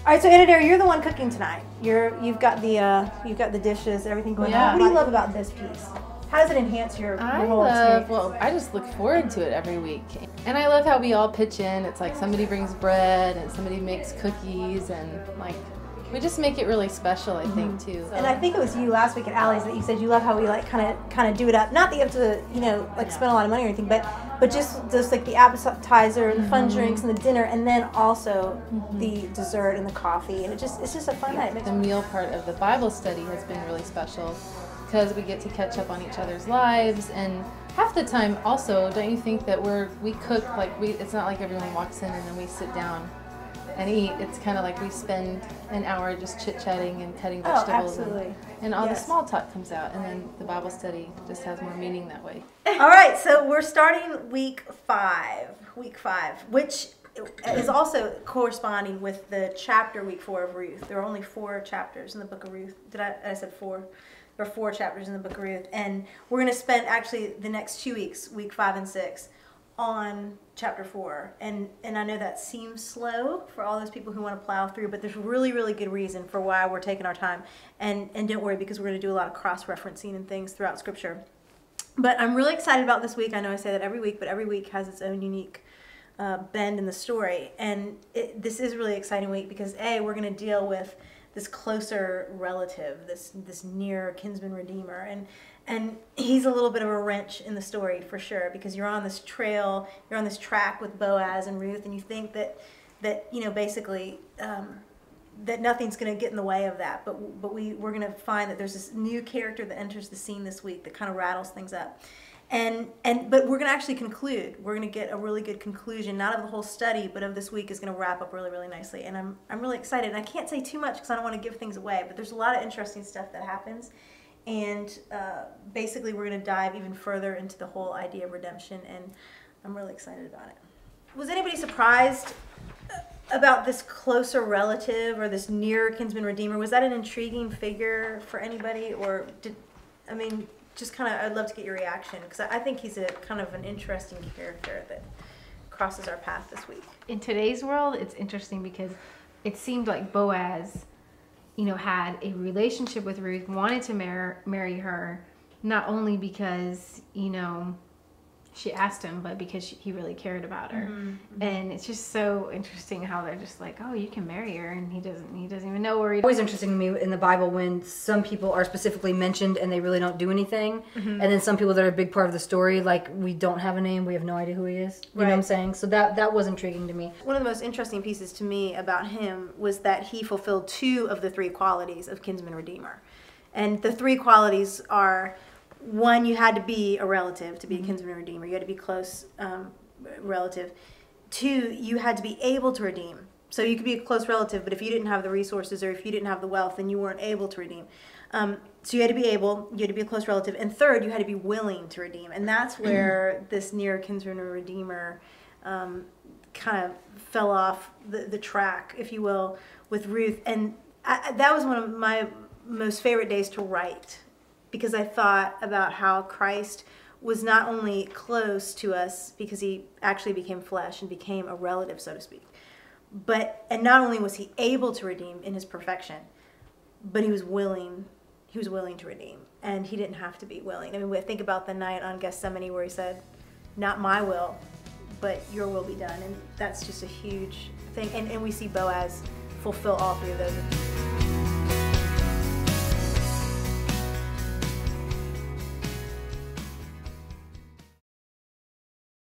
All right, so Anadara, you're the one cooking tonight. You've got the dishes, everything going on. What do you love about this piece? How does it enhance your whole experience? Well, I just look forward to it every week. And I love how we all pitch in. It's like somebody brings bread and somebody makes cookies, and like we just make it really special, I think, too. So. And I think it was you last week at Allie's that you said you love how we like kind of do it up. Not that you have to, like spend a lot of money or anything, but just like the appetizer and the fun drinks and the dinner, and then also the dessert and the coffee, and it's just a fun night. The meal part of the Bible study has been really special because we get to catch up on each other's lives, and half the time also, don't you think that we cook like it's not like everyone walks in and then we sit down and eat. It's kind of like we spend an hour just chit-chatting and cutting vegetables. And all the small talk comes out, and then the Bible study just has more meaning that way. All right, so we're starting week 5, which is also corresponding with the chapter week 4 of Ruth. There are only 4 chapters in the book of Ruth. I said 4? There are 4 chapters in the book of Ruth, and we're going to spend actually the next 2 weeks, week 5 and 6, on chapter 4. And I know that seems slow for all those people who want to plow through, but there's really, really good reason for why we're taking our time. And don't worry, because we're going to do a lot of cross-referencing and things throughout Scripture. But I'm really excited about this week. I know I say that every week, but every week has its own unique bend in the story. And this is a really exciting week because, A, we're going to deal with this closer relative, this near kinsman redeemer, and he's a little bit of a wrench in the story for sure, because you're on this trail, you're on this track with Boaz and Ruth, and you think that basically that nothing's going to get in the way of that, but we're going to find that there's this new character that enters the scene this week that kind of rattles things up. But we're going to actually conclude. We're going to get a really good conclusion, not of the whole study, but of this week is going to wrap up really, really nicely. And I'm really excited. And I can't say too much because I don't want to give things away, but there's a lot of interesting stuff that happens. And basically we're going to dive even further into the whole idea of redemption, and I'm really excited about it. Was anybody surprised about this closer relative or this near kinsman redeemer? Was that an intriguing figure for anybody, or just kind of, I'd love to get your reaction, because I think he's a kind of an interesting character that crosses our path this week. In today's world, it's interesting because it seemed like Boaz, had a relationship with Ruth, wanted to marry her, not only because, she asked him, but because he really cared about her. And it's just so interesting how they're just like, oh, you can marry her, and he doesn't even know where he. It's always interesting to me in the Bible when some people are specifically mentioned and they really don't do anything, and then some people that are a big part of the story, like we don't have a name, we have no idea who he is. You know what I'm saying? So that was intriguing to me. One of the most interesting pieces to me about him was that he fulfilled 2 of the 3 qualities of kinsman redeemer, and the 3 qualities are: 1, you had to be a relative to be a kinsman redeemer. You had to be close relative. 2, you had to be able to redeem. So you could be a close relative, but if you didn't have the resources or if you didn't have the wealth, then you weren't able to redeem. So you had to be able, you had to be a close relative. And 3rd, you had to be willing to redeem. And that's where this near kinsman redeemer kind of fell off the track, if you will, with Ruth. And that was one of my most favorite days to write, because I thought about how Christ was not only close to us because he actually became flesh and became a relative, so to speak, and not only was he able to redeem in his perfection, but he was willing to redeem, and he didn't have to be willing. I mean, we think about the night on Gethsemane where he said, "Not my will, but your will be done," and that's just a huge thing. And we see Boaz fulfill all 3 of those.